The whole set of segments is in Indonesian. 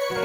Di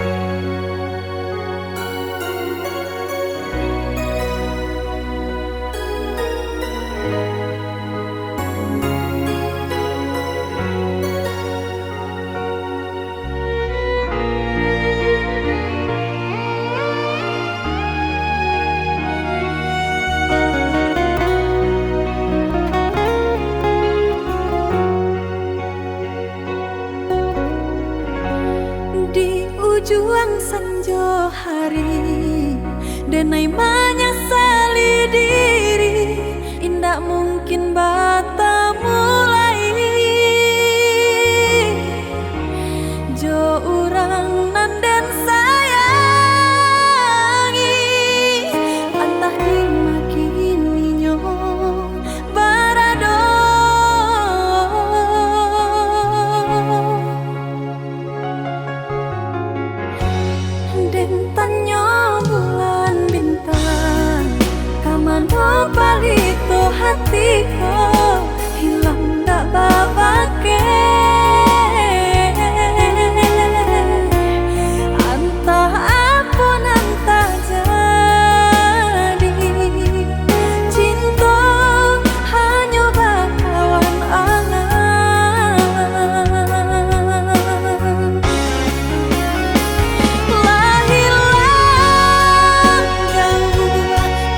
ujung senja hari, denai menyesali diri, indak mungkin bata mulai. Jo urang nan den sayangi, antah dimakini nyo barado. Den tanyo bulan bintang, kamano palito hatiku, hilang dak babake. Antah apun antah jadi, cinta hanya bakawan angan. Lahilang jauh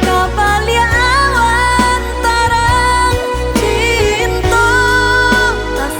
kabalia awan tarang, cinta tak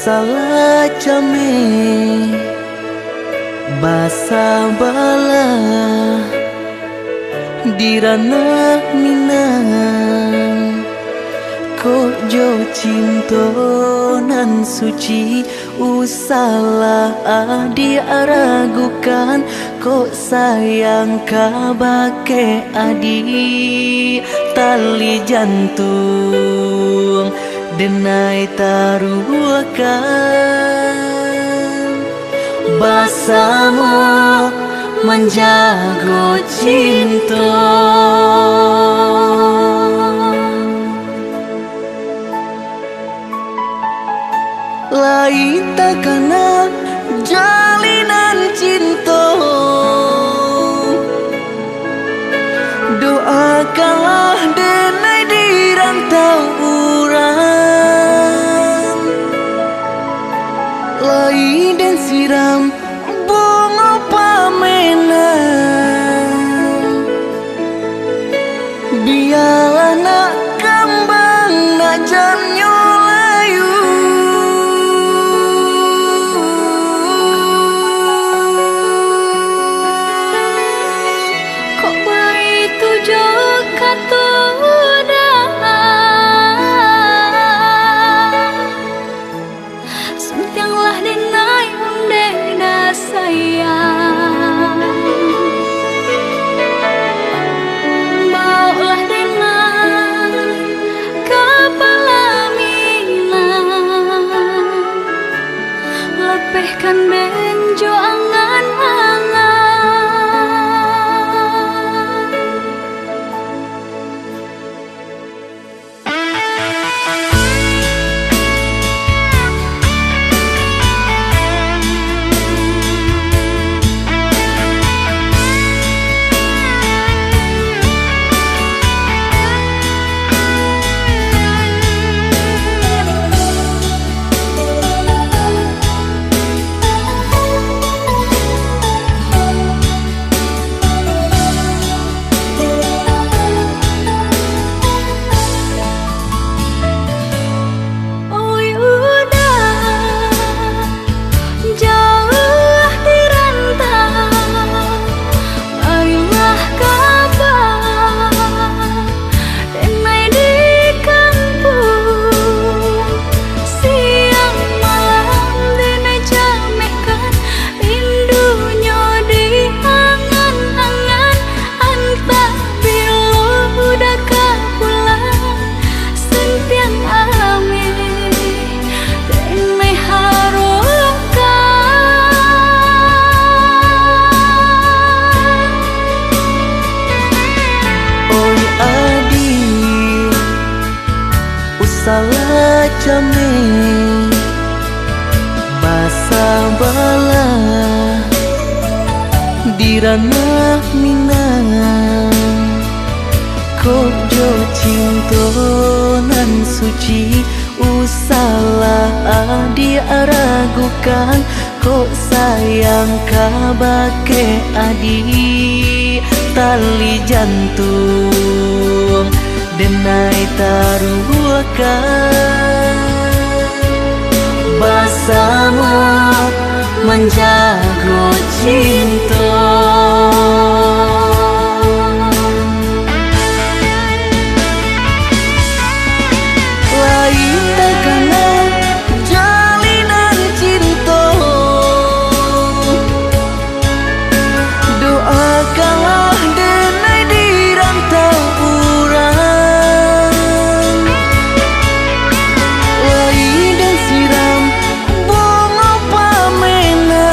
Usala came basa bala dirana minang ko jo cinto nan suci usala adi aragukan ko sayang kabake adi tali jantung denai taruhkan basamu menjago cinta lain tak kena jalinan cinta doakanlah denai di rantau urang lain dan siram bunga pamenang biarlah nak kembang nak jamnya layu kok begitu juga tuh sentianglah denai undena sayang baulah denai kepala minang lepehkan benjo angan-angan salah came basa bala dirana minang ko jo cinto nan suci usala adi aragukan ko sayang kabake adi tali jantung denai taruhkan basamu menjago cinta lain tak kena jalinan cinta doakanlah denai di rantau urang lain dan siram bunga pamenang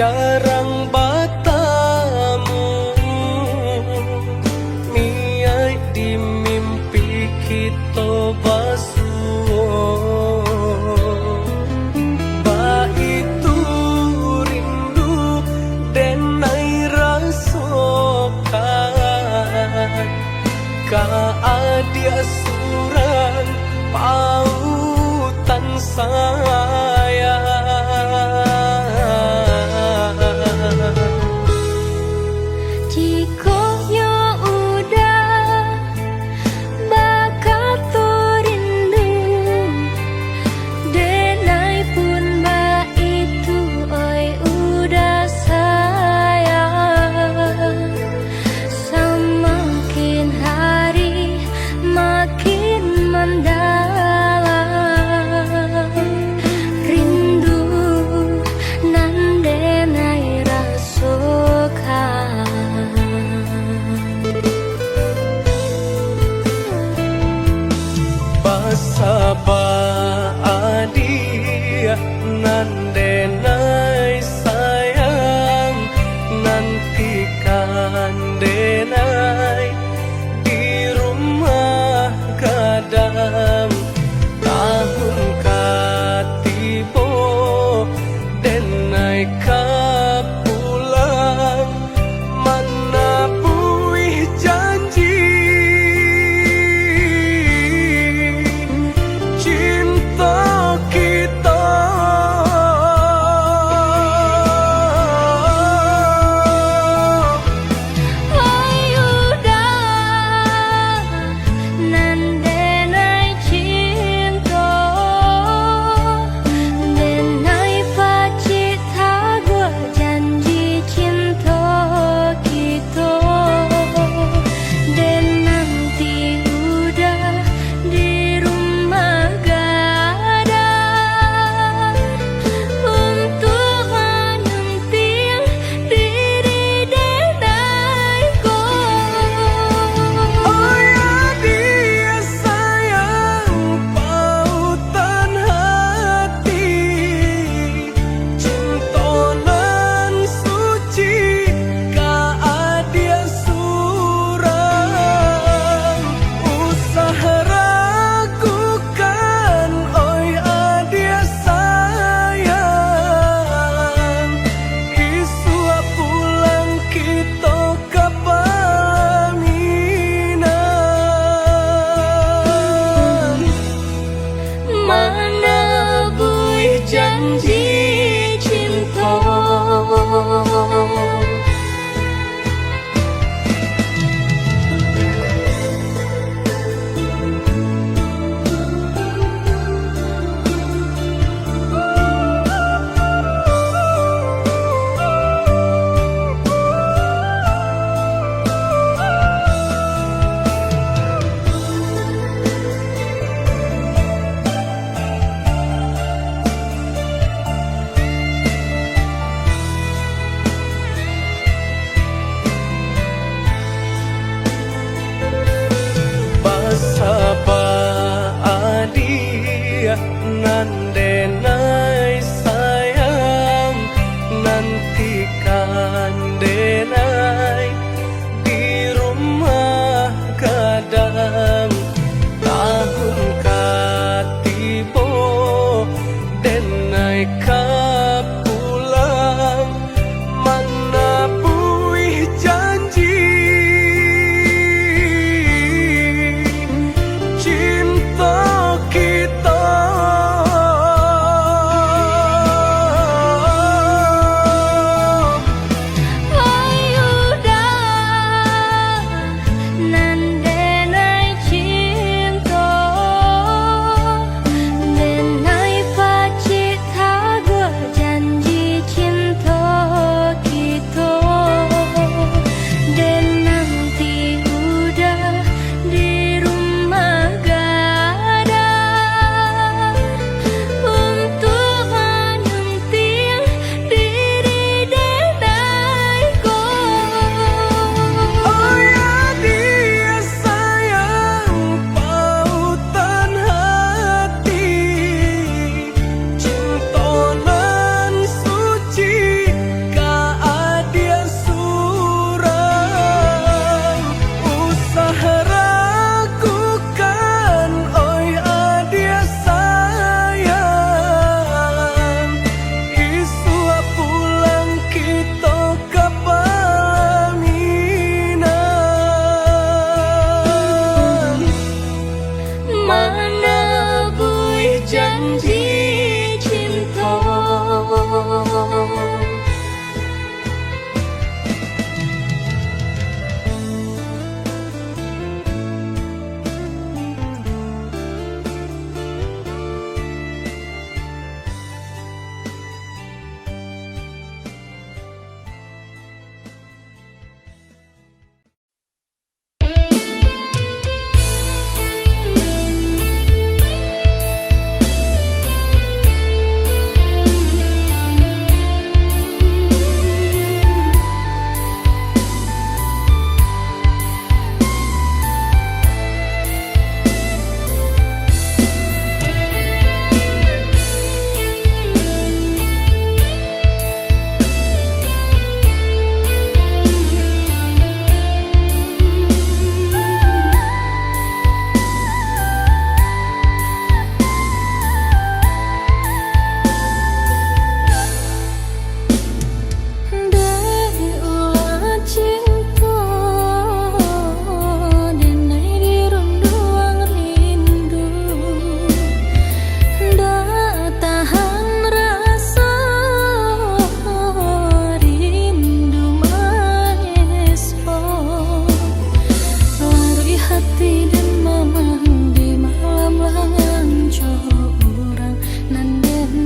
jarang batamu, miai di mimpi kita basuh. Ba itu rindu denai rasokan, ka adia surang pautan sayang. Jika yo udah bakal rindu, denai pun ba itu oi udah sayang. Semakin hari makin mendalam rindu nan denai rasokan. Basaba adia nan denai sayang, nantikan denai di rumah gadang. Tahun katibo denai kapulang, mana buih janji cinta kita. Ayudah nan denai cinta, denai pacita gua janji cinta kita. Dan nanti udah di rumah gadang untuk menentil diri denaiku. Oh ya dia sayang pautan hati, cinta nan suci ka adia surang. Usaha ragukan oi adia sayang, isua pulang kita ke pelaminan. Mana buih janji cinta. Basaba adia nan denai sayang, nantikan denai di rumah gadang. Tahun katibo denai kapulang, mana buih janji cinta kita.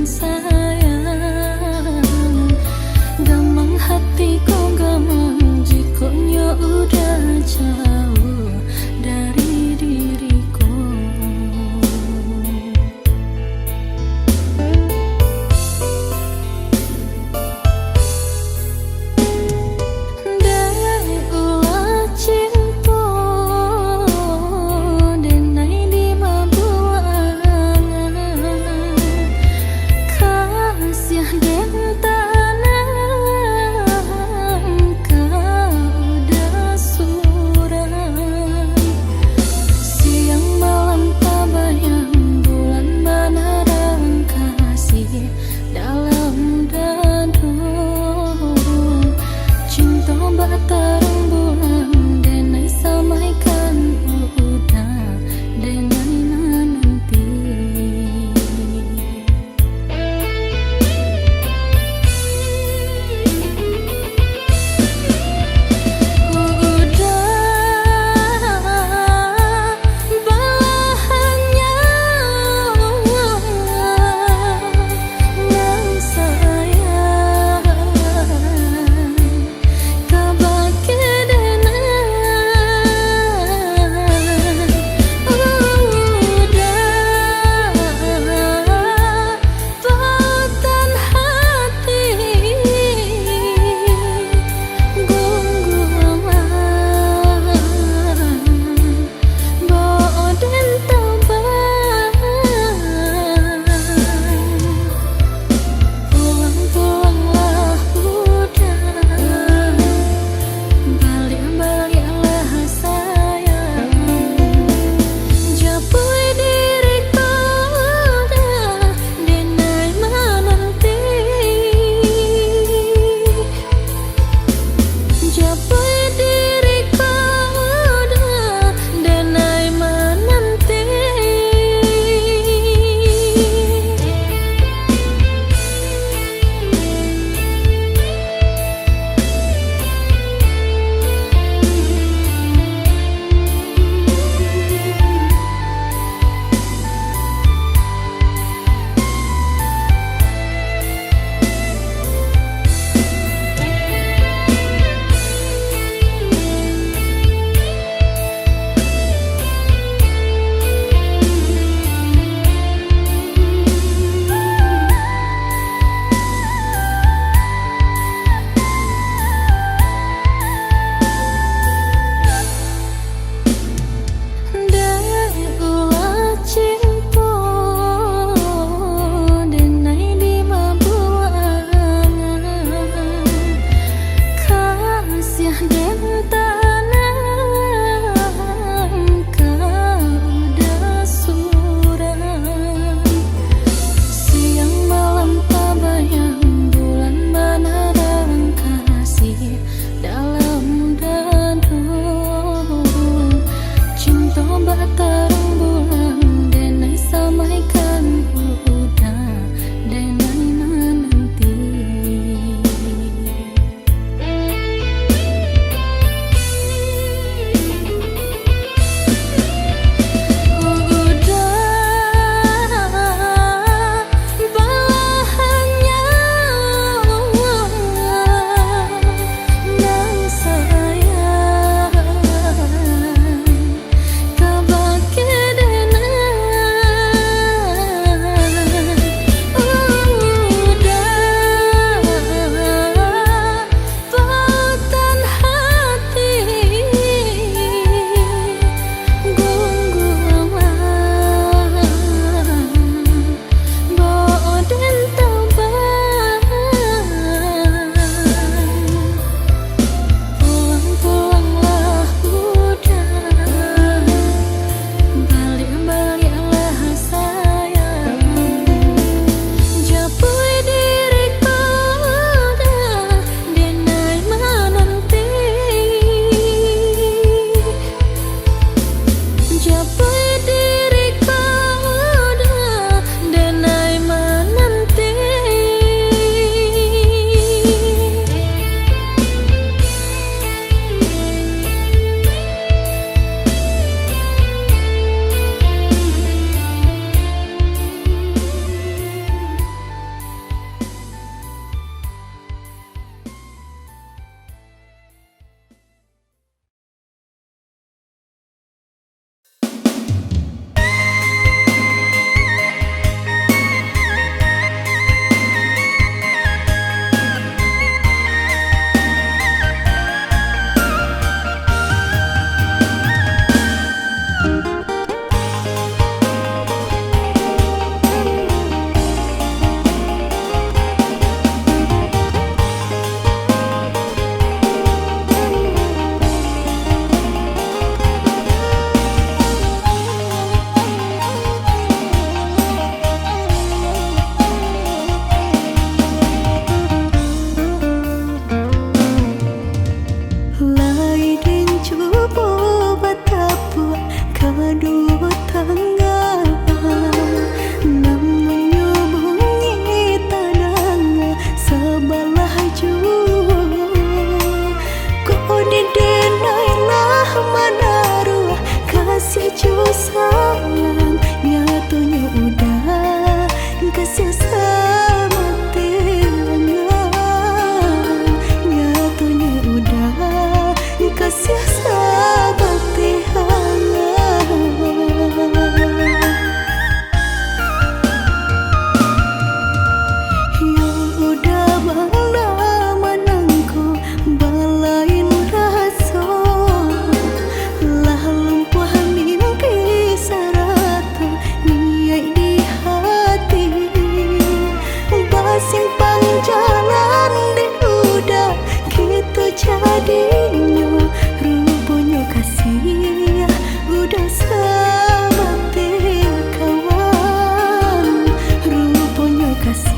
sayang. Gamang hatiku gamang jikonya udah jauh dari diriku. Dari ulah cinta denai di mabuangan kasih den tanam kau udah surah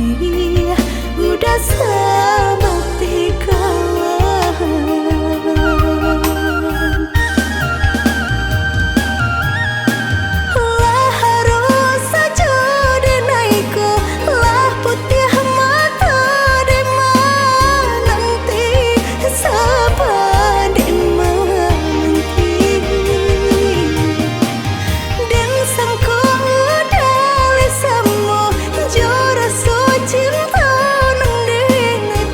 nanti udah sebakti kawan. Lah harus saja denaiku, lah putih mata dema nanti sabar dema nanti. Dan sangko dali samo jora so cinta nang denai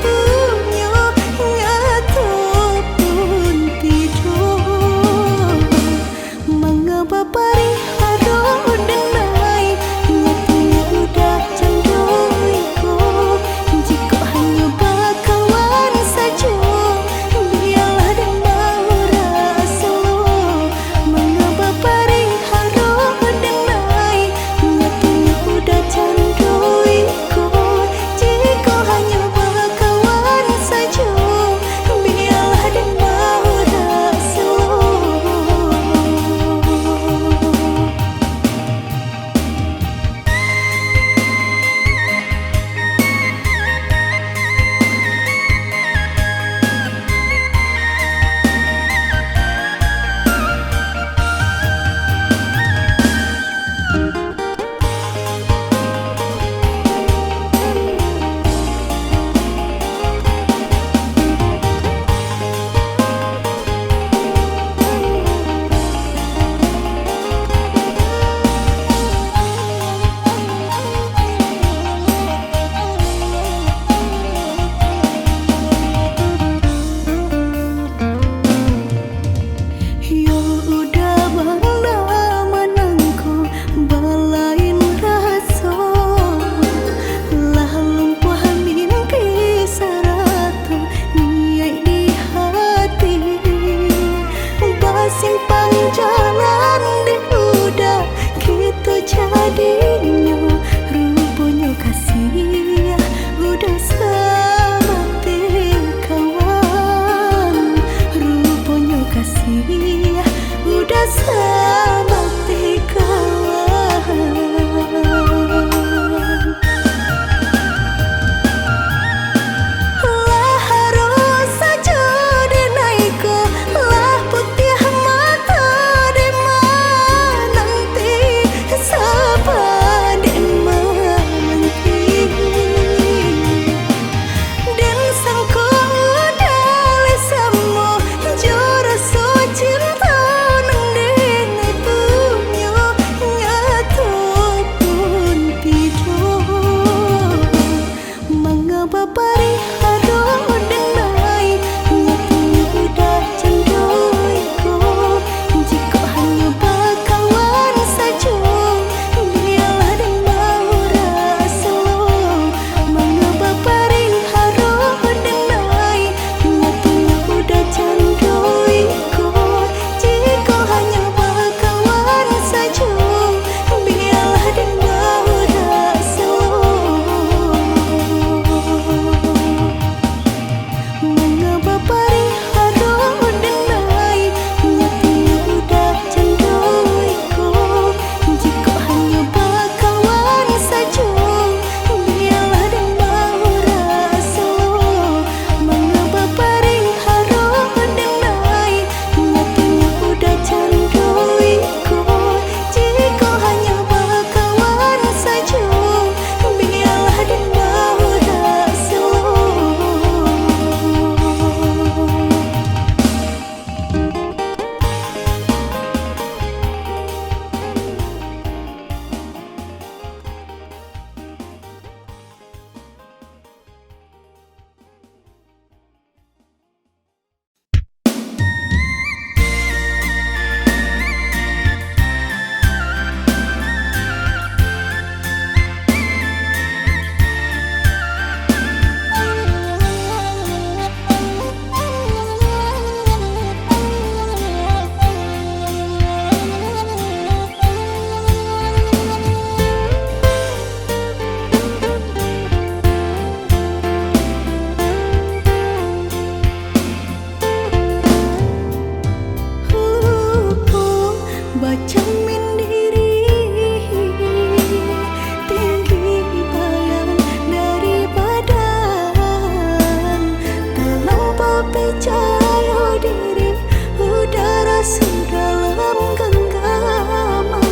percaya diri udah rasa dalam genggaman.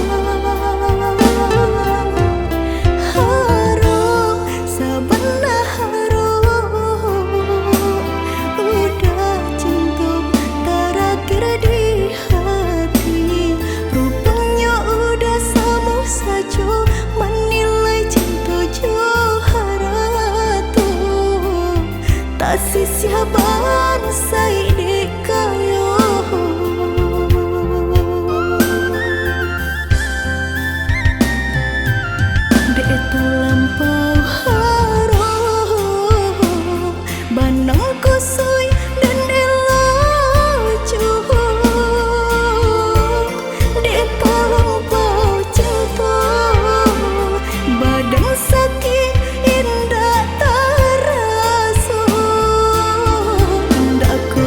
Harum sabana harum udah cinta terakhir di hati. Rupanya udah sama saja menilai cinta Johara tuh. Tak sisiaban saya dikayo. Dek terlampau harum banang kusui dan elacu. Dek terlampau cinta badan sakit indah terasa. Ndak ku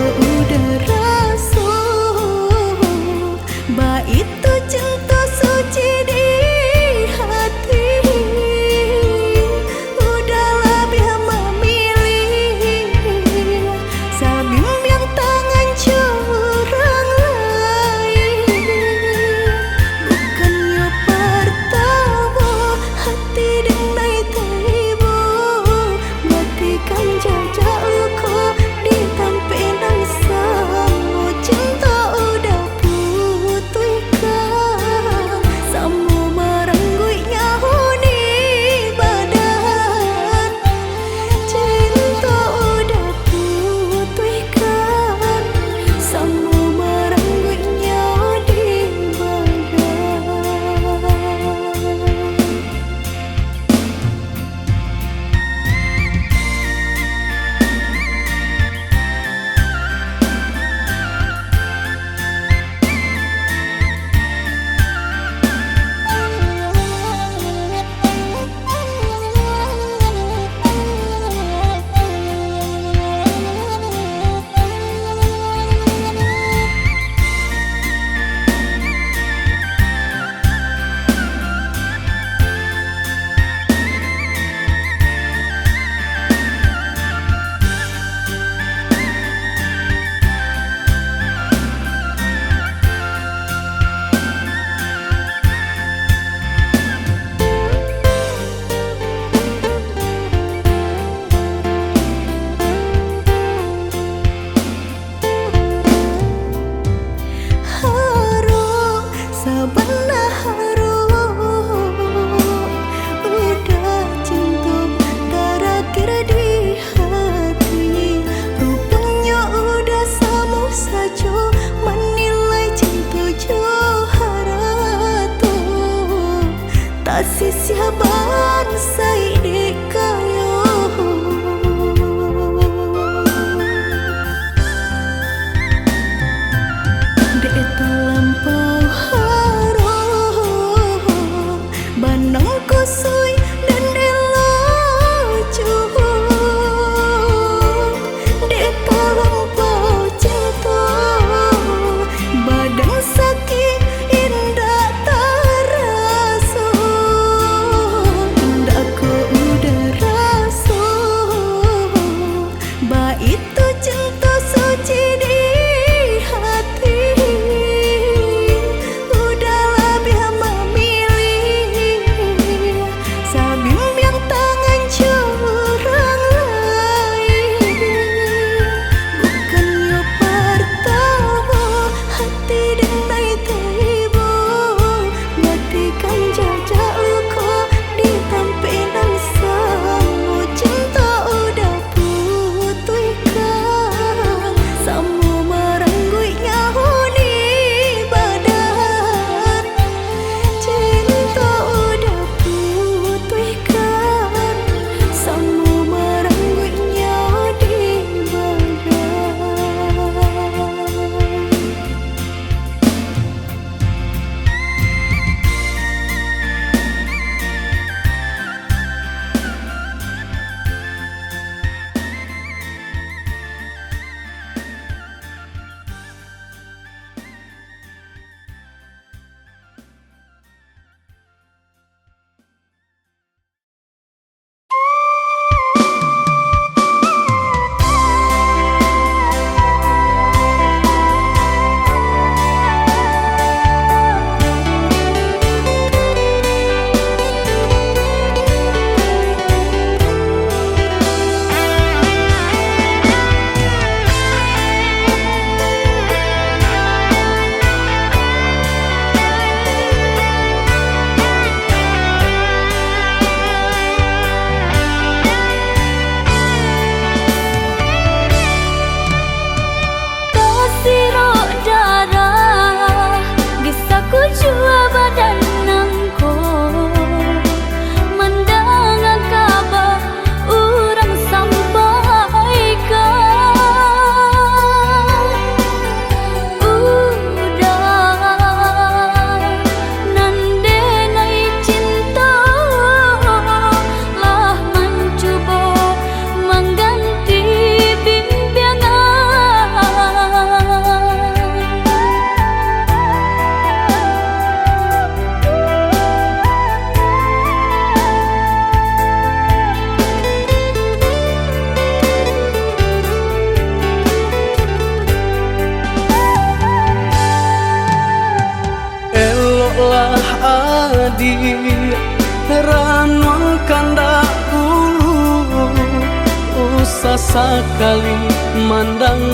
sekali mandang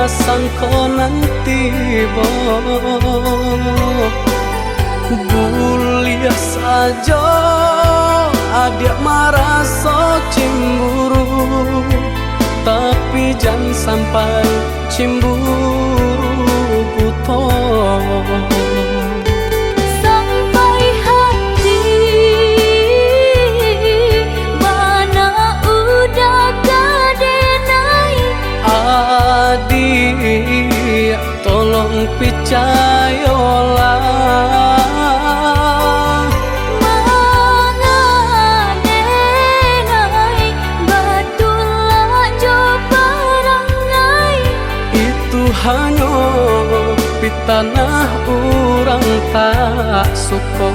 sangko nanti Bulia saja adik merasa cemburu, tapi jangan sampai cemburu buta. Adik, tolong percayalah, mengadenai batulah jo perangai. Itu hanya di tanah orang tak suka.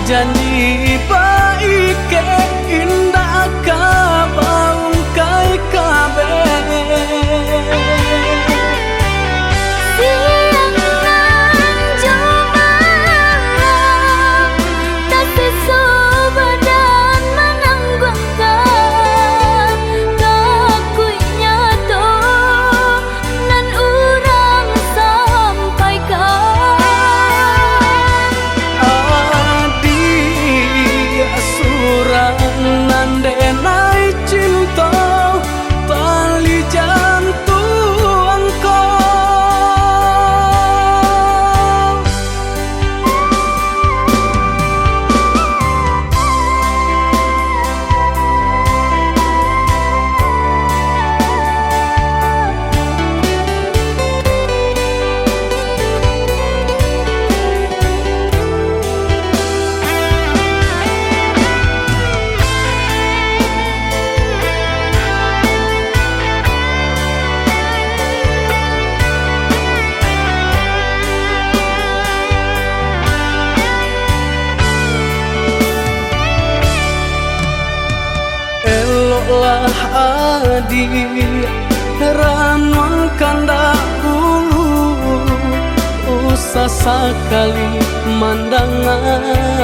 Janji baik ke indah kabaung kai kabe. Siang nan jomalang tak sesu badan menanggungkan kakuinya to nan urang sampaikan. Nandenai cinta tali jantung kau. Eloklah adik ramuan kanda ulu, usah sekali mandang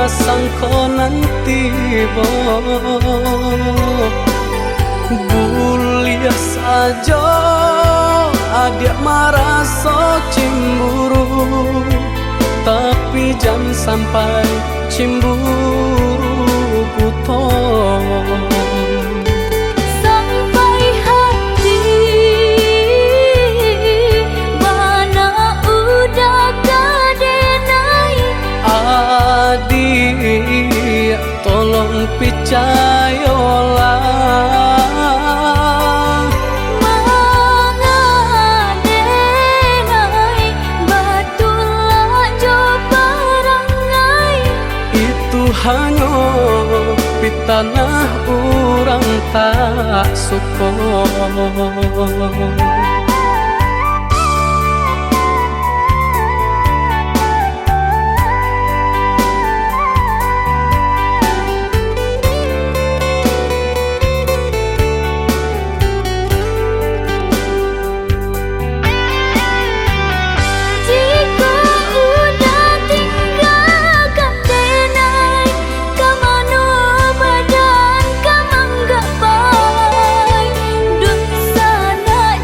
sangko nanti Bulia saja adik merasa cemburu, tapi jangan sampai cemburu buta. Adik, tolong percayalah, mengadenai batulah jo perangai. Itu hanya di tanah orang tak suka. Dun sana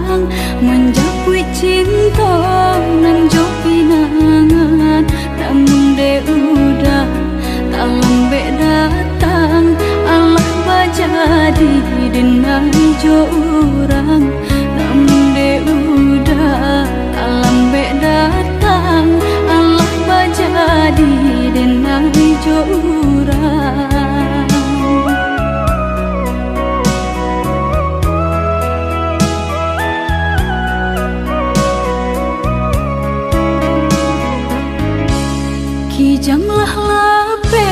pulang menjapui cinta nan jo pinangan namun de udah tak lambe datang Allah bajadi dengan jo urang namun de udah tak lambe datang Allah bajadi dengan jo urang. Kijanglah lape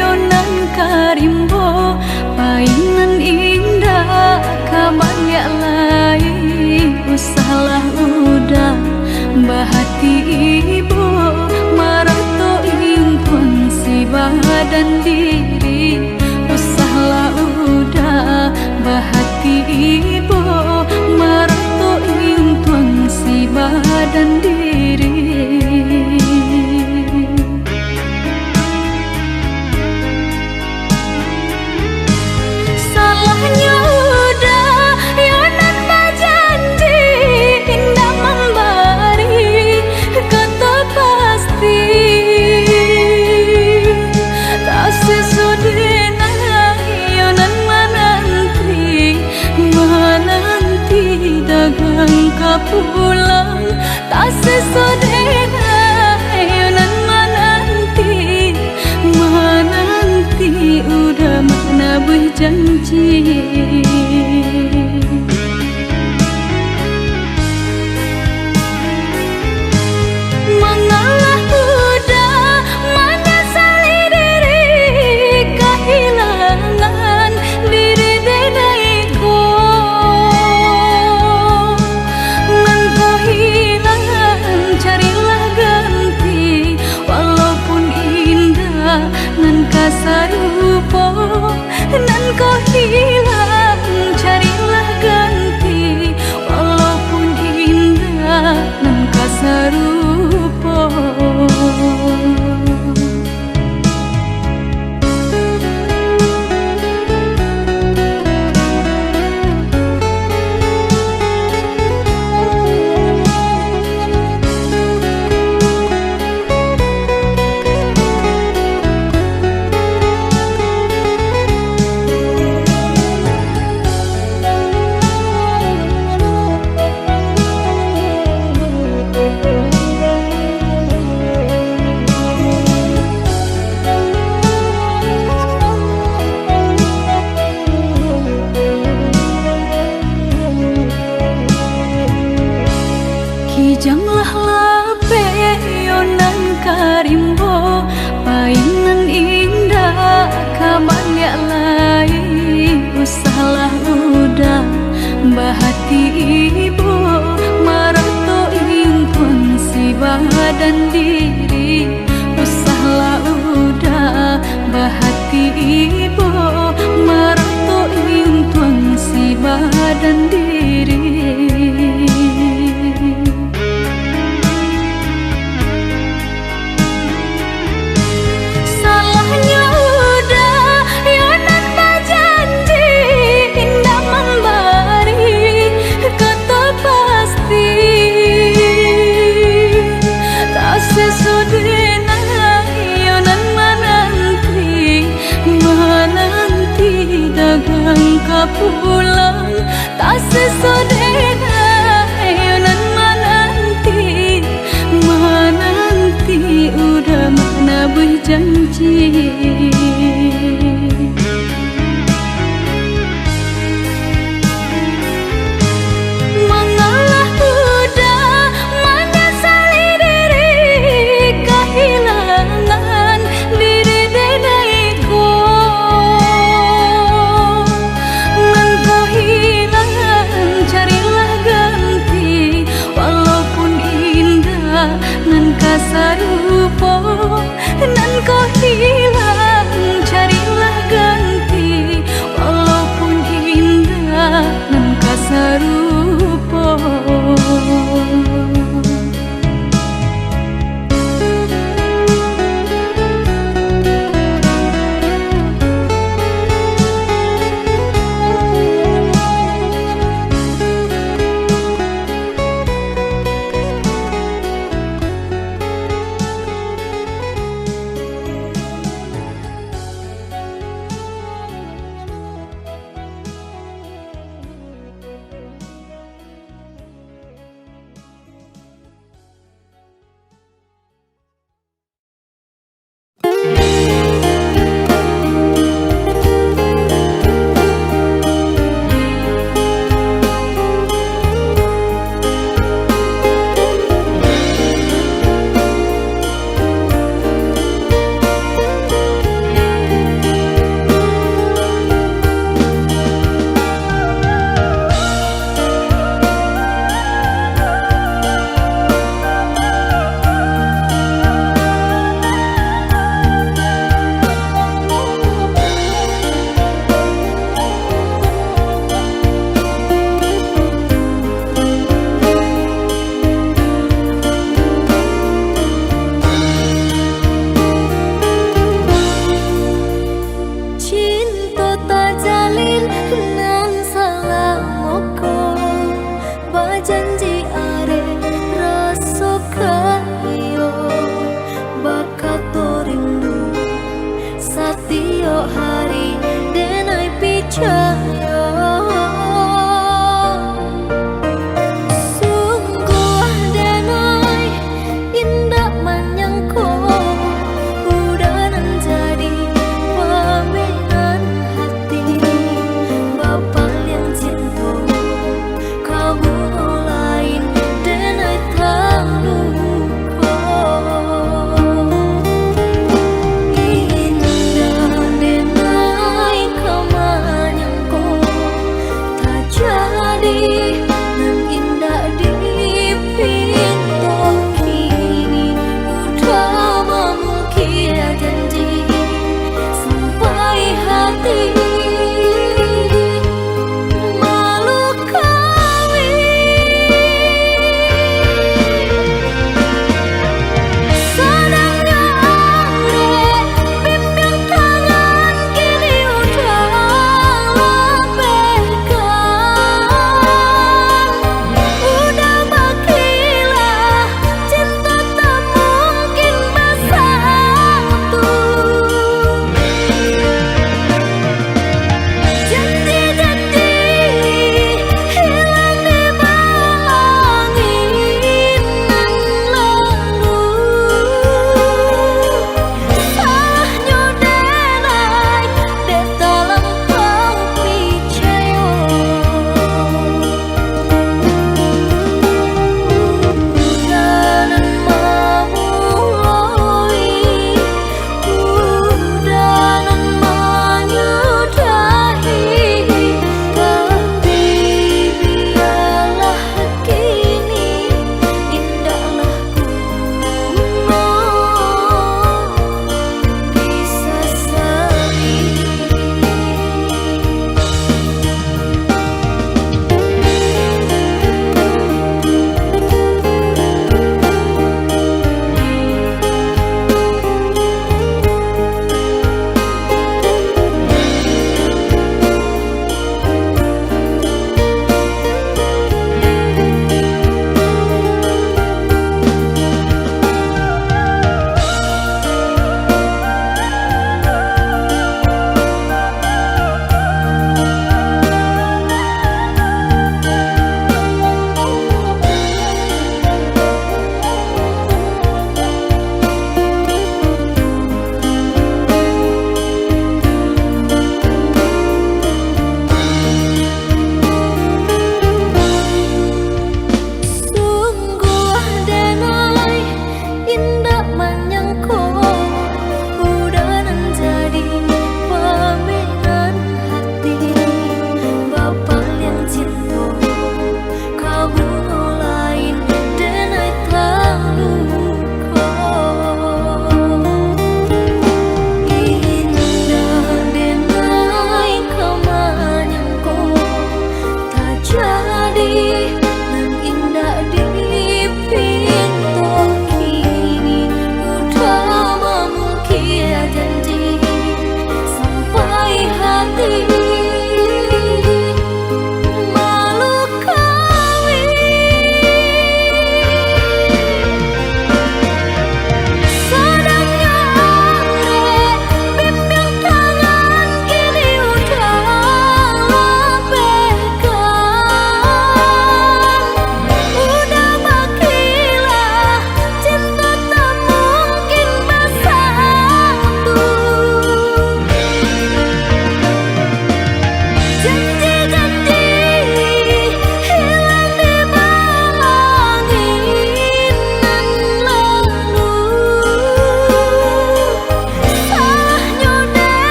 yonan karimbo painan indah kabanya lai usahlah udah bahati ibu marato impun si badan diri usahlah udah bahati ibu marato impun si badan diri. Pulang tak sesodena yonan menanti udah mana berjanji mengalah udah menyesali diri kehilangan diri denaiku sarupo nan kau hilang carilah ganti walaupun indah nan kasarupo. Kijanglah lape yonan karimbo painan indah kabanya lai usahlah udah bahati ibu marato impun si badan diri usahlah udah bahati ibu marato impun si badan diri. Pulang tak sesodena yonan menanti udah mana berjanji mengalah udah menyesali diri kehilangan diri denaiku sarupo nan kau hilang carilah ganti walaupun indah nan kasarupo.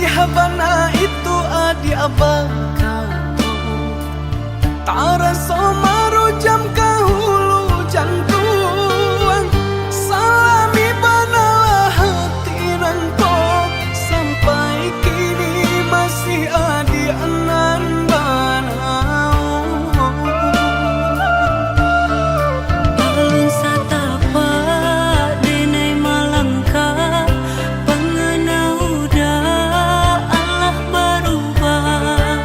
di habana itu adi abakato tara somaro jam kahulu jantuan salami banalah hati nangko sampai kini masih adi anan banau Alun satapa denai malangka pengenau da Allah berubah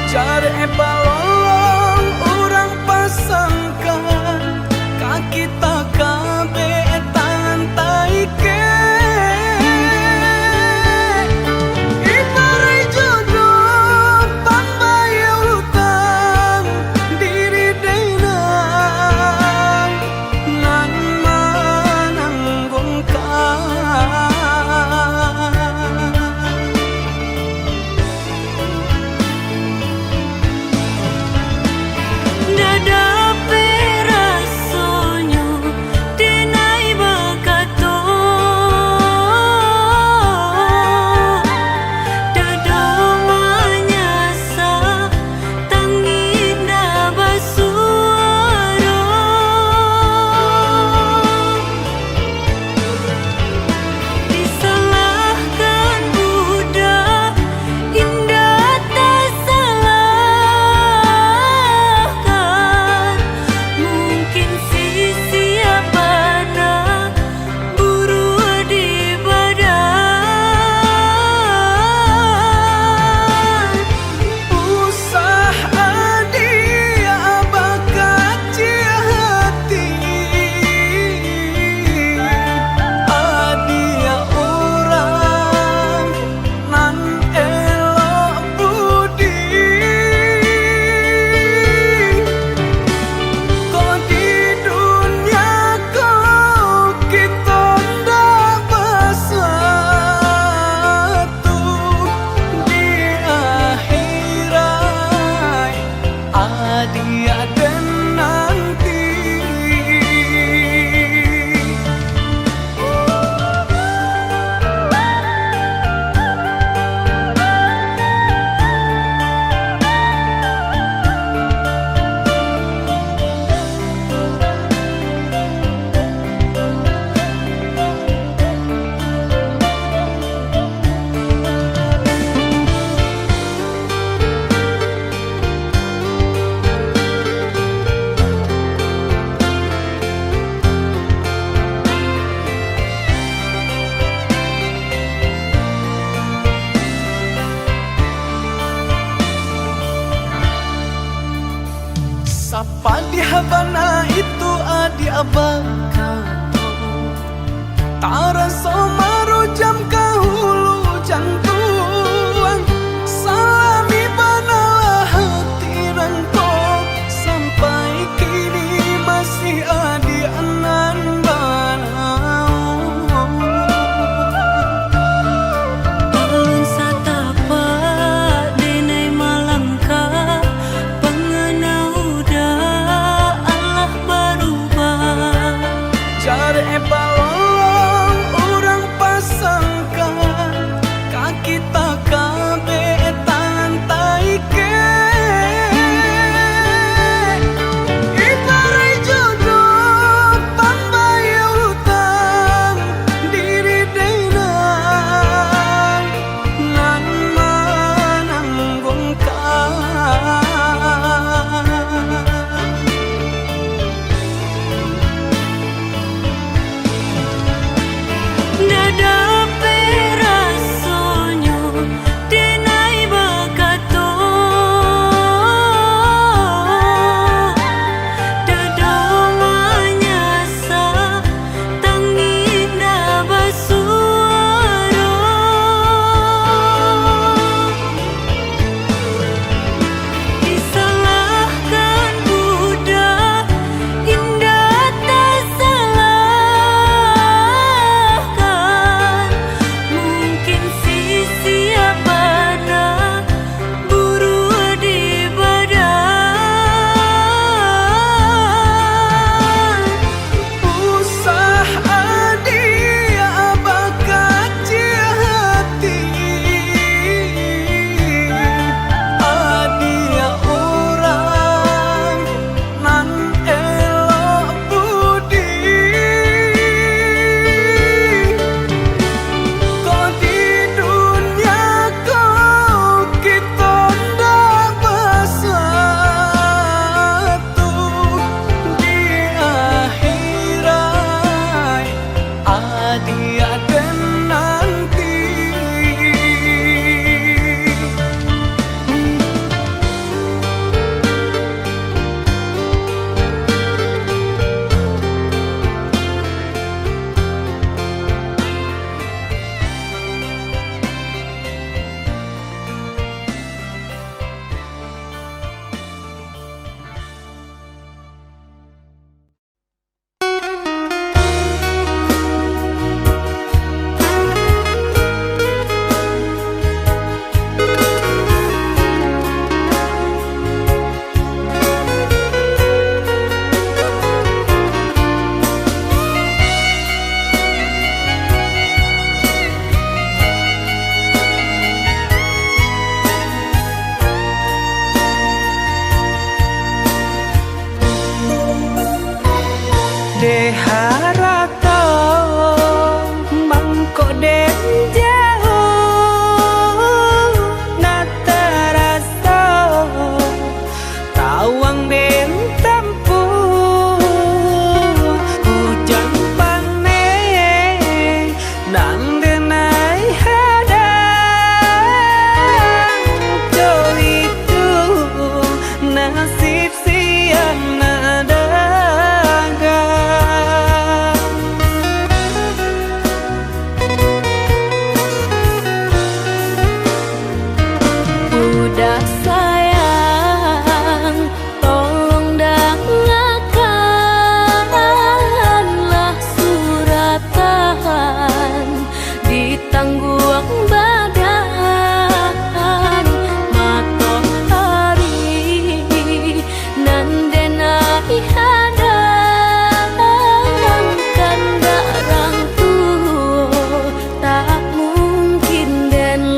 cari balong orang pasangkan kaki tak kabe tangan taike ibarat jodoh pambayar utang diri denang nan mananggungkan Dada perasonyo denai bakato Dada manyasa tanginda basuaro Disalahkan budak indah tak salahkan Mungkin sisi apana buru di badan usah adia bakaci hati adia orang nan elok budi kau di dunia kau kita ndak bersatu di akhirat adia dan nanti Sapa di habana itu adi abakato tara somaro jam kahulu jantuan salami banalah hati nangko sampai kini masih adi anan banau Alun satapa denai malangka pengenau da Allah berubah cari balong orang pasangkan de harato mangko den jauh nataraso tawang den tempuh hujan panen nan denai hadang jo itu nasib siang Udah sayang, tolong dengarkanlah suratan di tangguang badan matahari nan denai hadang kandarang tuh tak mungkin den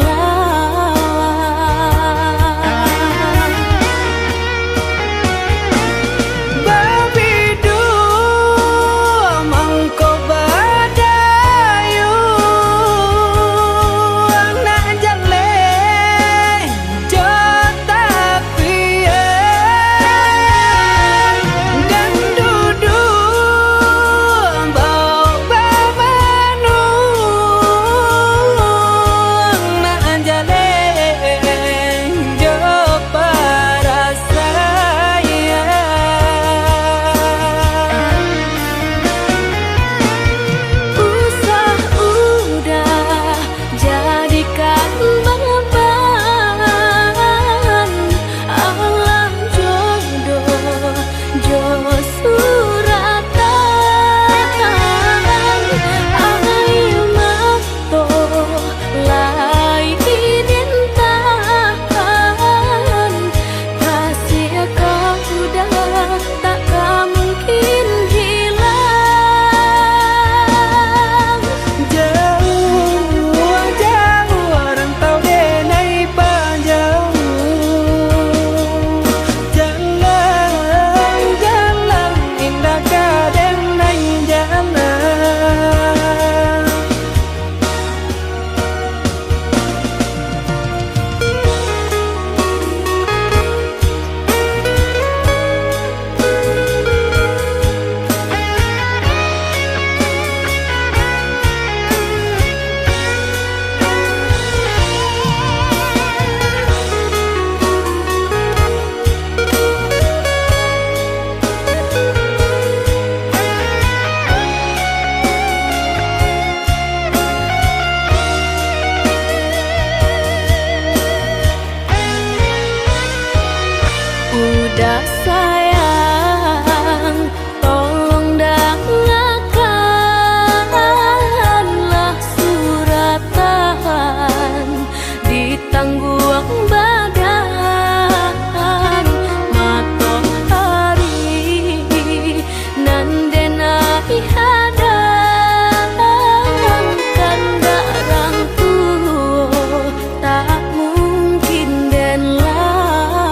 Udah sayang, tolong dengarkanlah suratan di tangguang badan matahari nan denai hadang kandarang tuh tak mungkin den lawan.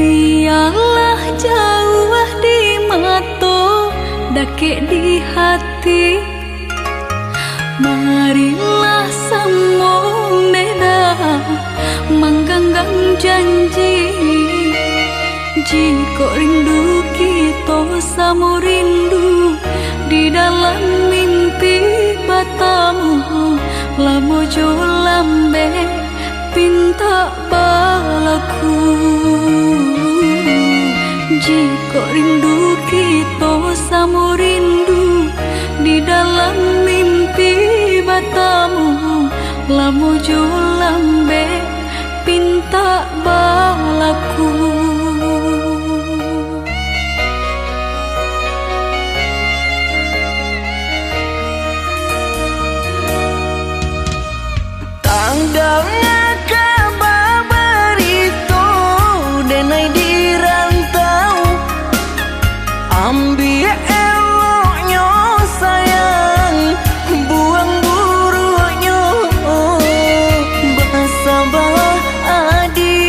Biarlah jauh di mata, dake di hati. Marilah sambung beda, menggenggam janji. Jika rindu kita sama rindu di dalam mimpi batamu, lamo jo lambe pinta balaku. Jika rindu kita sama rindu di dalam mimpi batamu, lamo jo lambe pinta balaku. Tanggalnya kabar itu denai di rantau, ambil eloknya sayang, buang buruknya. Basabah adi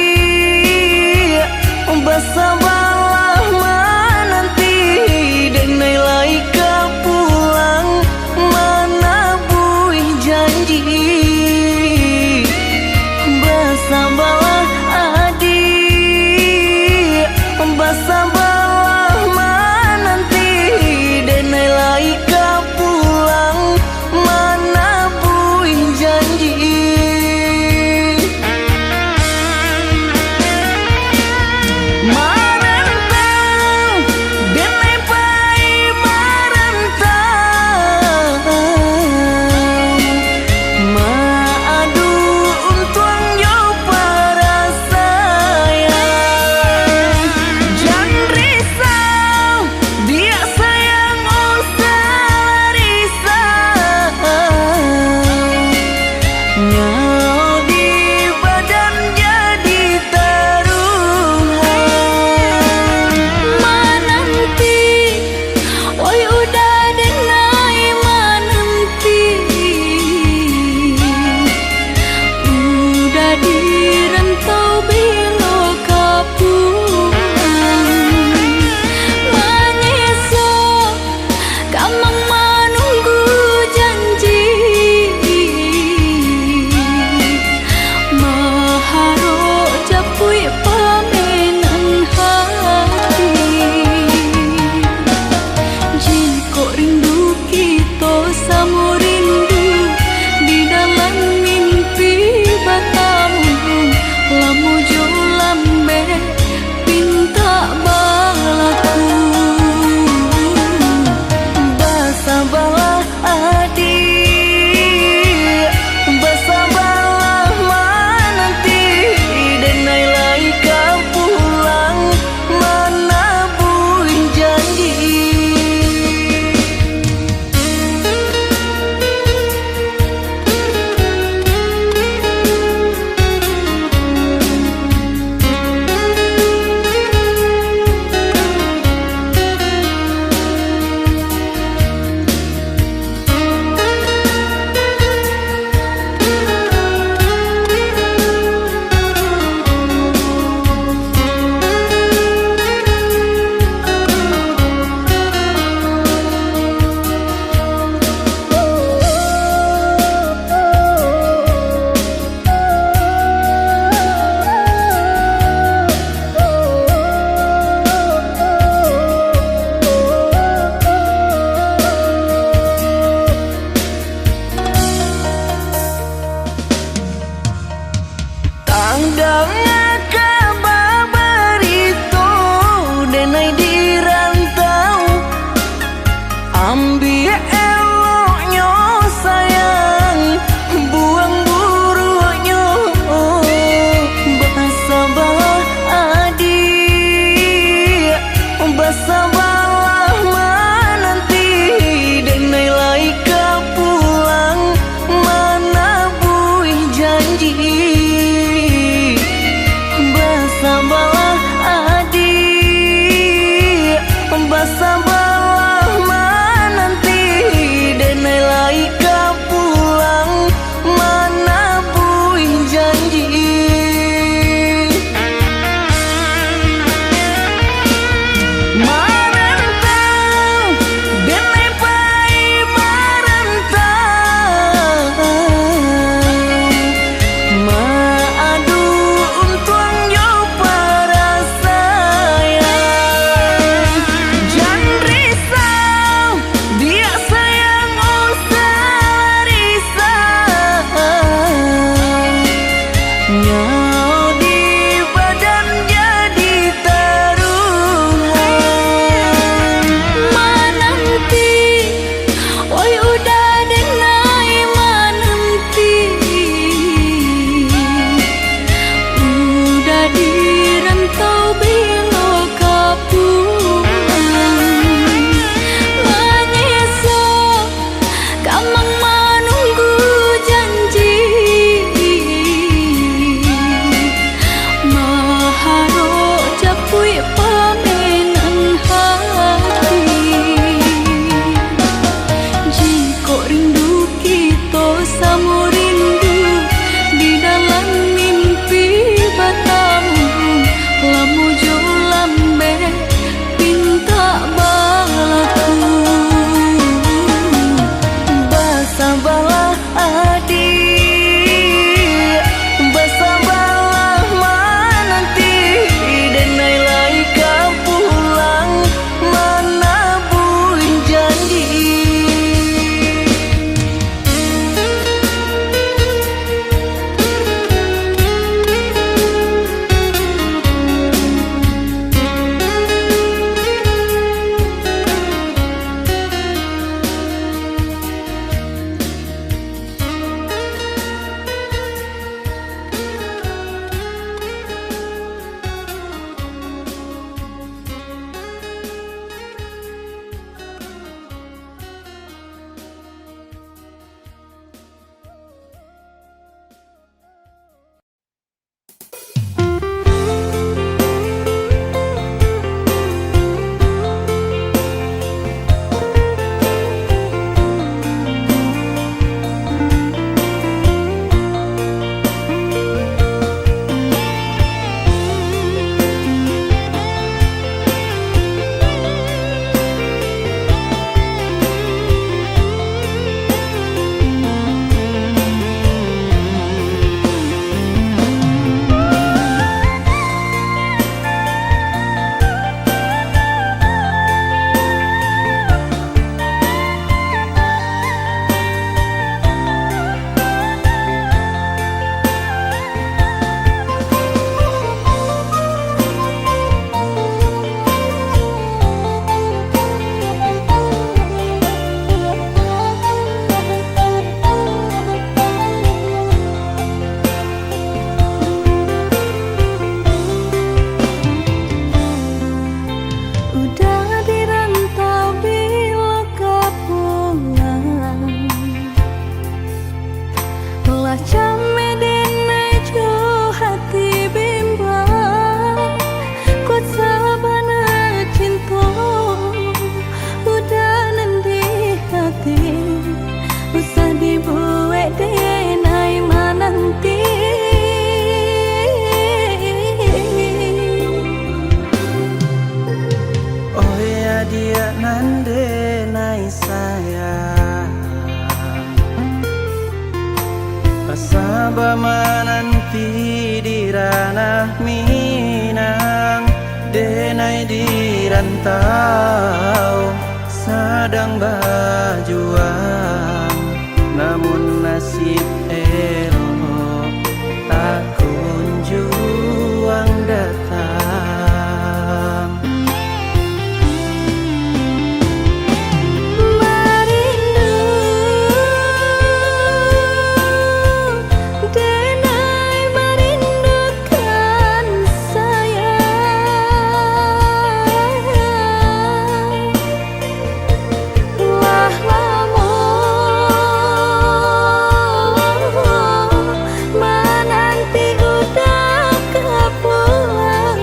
rantau sedang berjuang, namun nasib elok tak kunjung datang. Merindu denai merindukan sayang, lah lama menanti udah kepulang.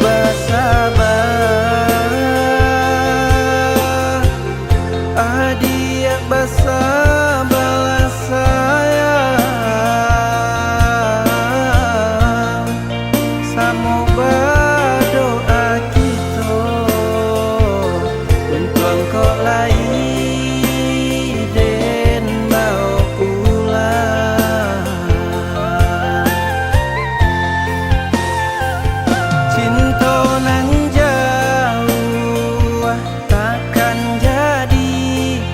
Bersabar, adia bersabarlah sayang, samo berdoa kita untuk engkau lagi dan mau pulang. Cinta nan jauh takkan jadi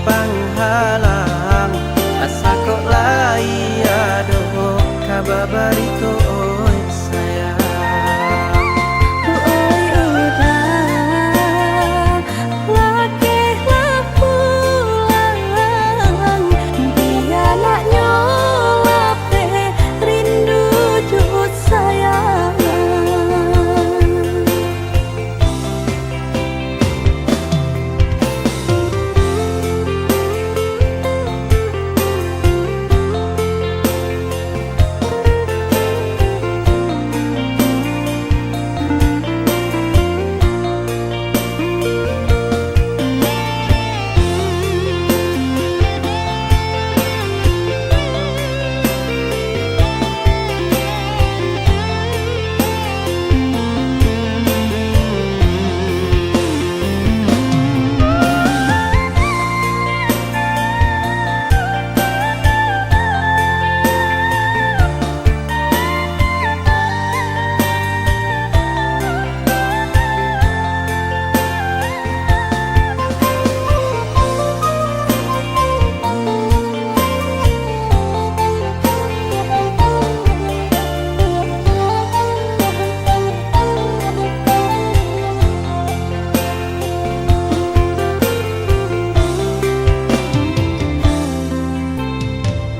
penghalang, asa kok lai aduh kabar barito oi sayang. Oi udah lakehlah pulang, dia nak nyolap rindu jut sayang.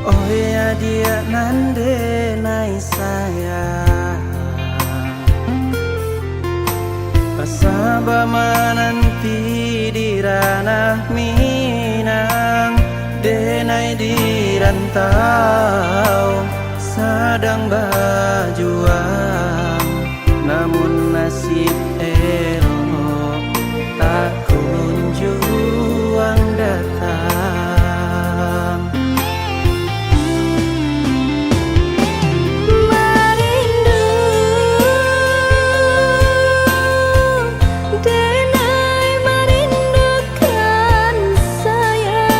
Oh ya dia nande nai sayang, pasaba menanti di ranah Minang, denai di rantau sedang berjuang, namun nasib elok tak kunjung datang. Merindu denai merindukan sayang,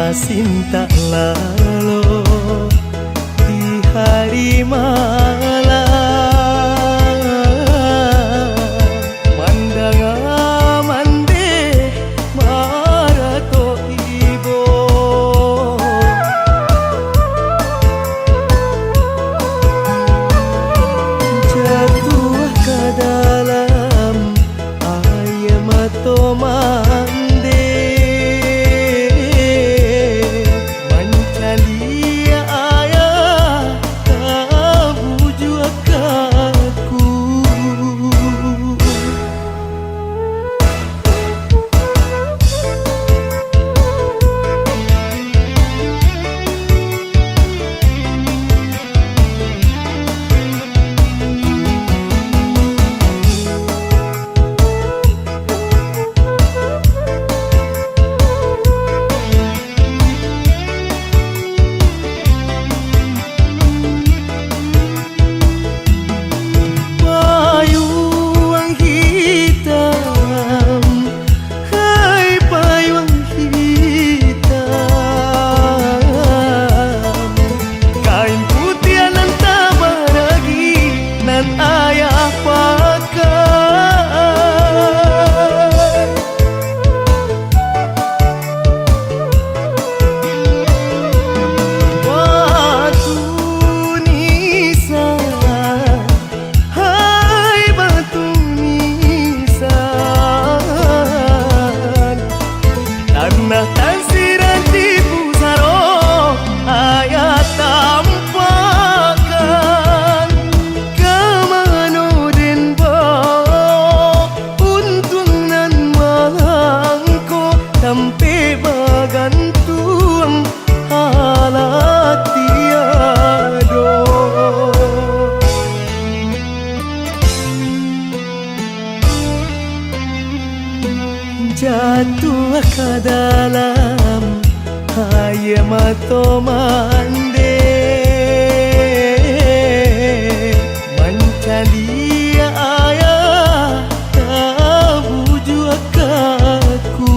Cinta lalu di hari malam, mandang amande marato ibo, jatuh ke dalam air mata mande. Jatuh ke dalam air mata mande, mencari ayah tak bujuk kaku.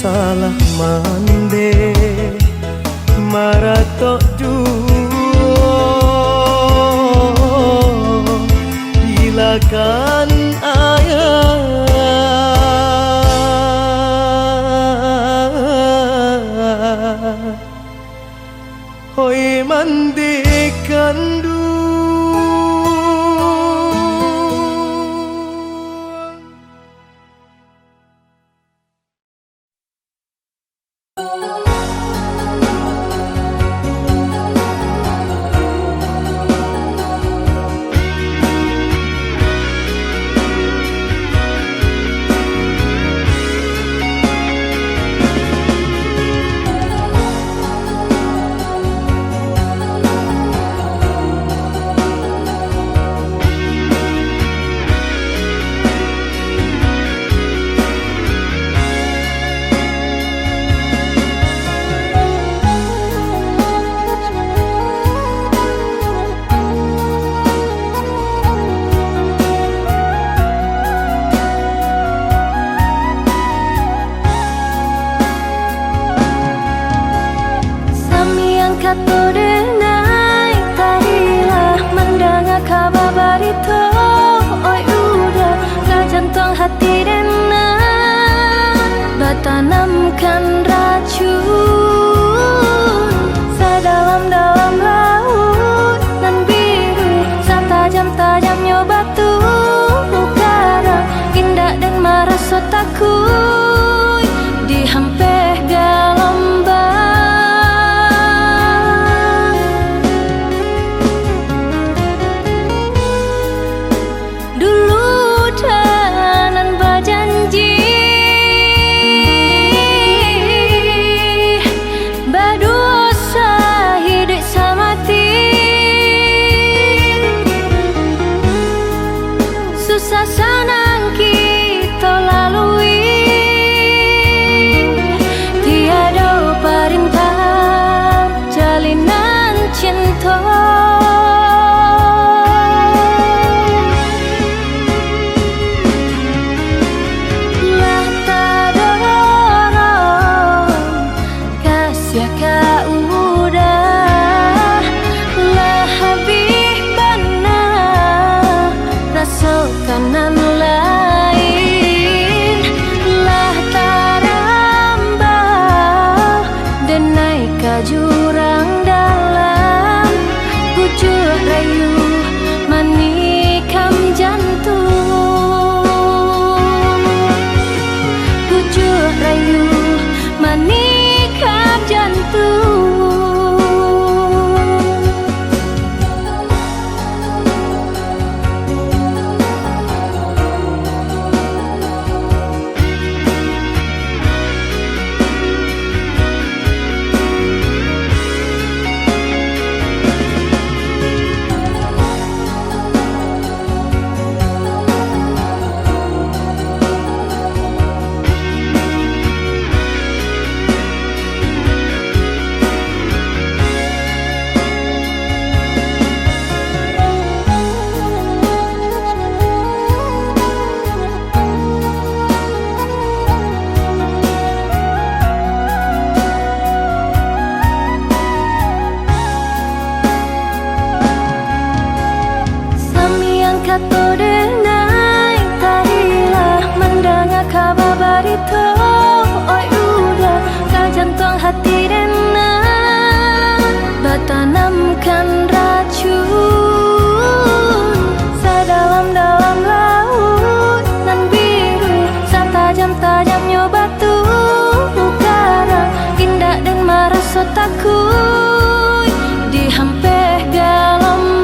Salah mande marato juo hilakan ayah hoi mande kandu. satu denai tadilah mendengar kabar berita. Oi udah kau jantung hati denai bertanamkan racun sedalam-dalam laut nan biru setajam-tajamnya batu karang indah dan merasa takut dihampir gelombang.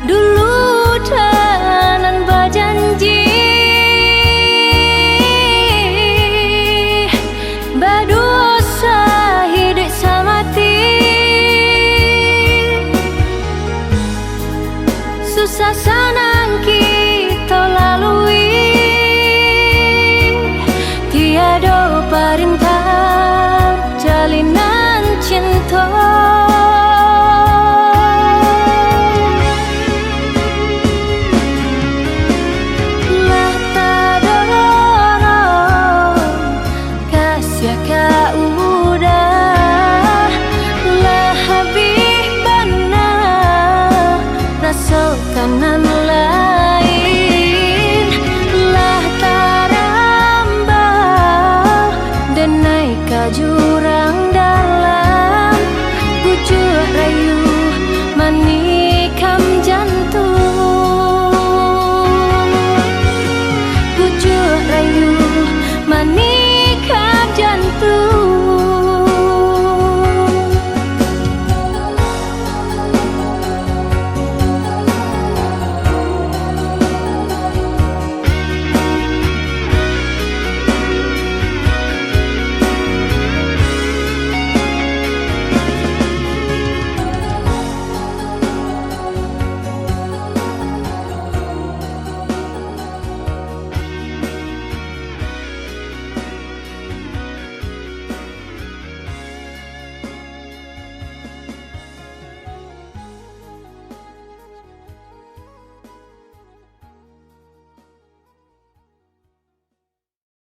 Dulu tenan berjanji berdosa hidup samati, susah senang kita lalui, tiada perintah jalinan cinta. Lah tak ada kasih kau udah lah habis benar rasa kanan lain lah tarambah dan naik ke jurang dalam pucuk rayu manis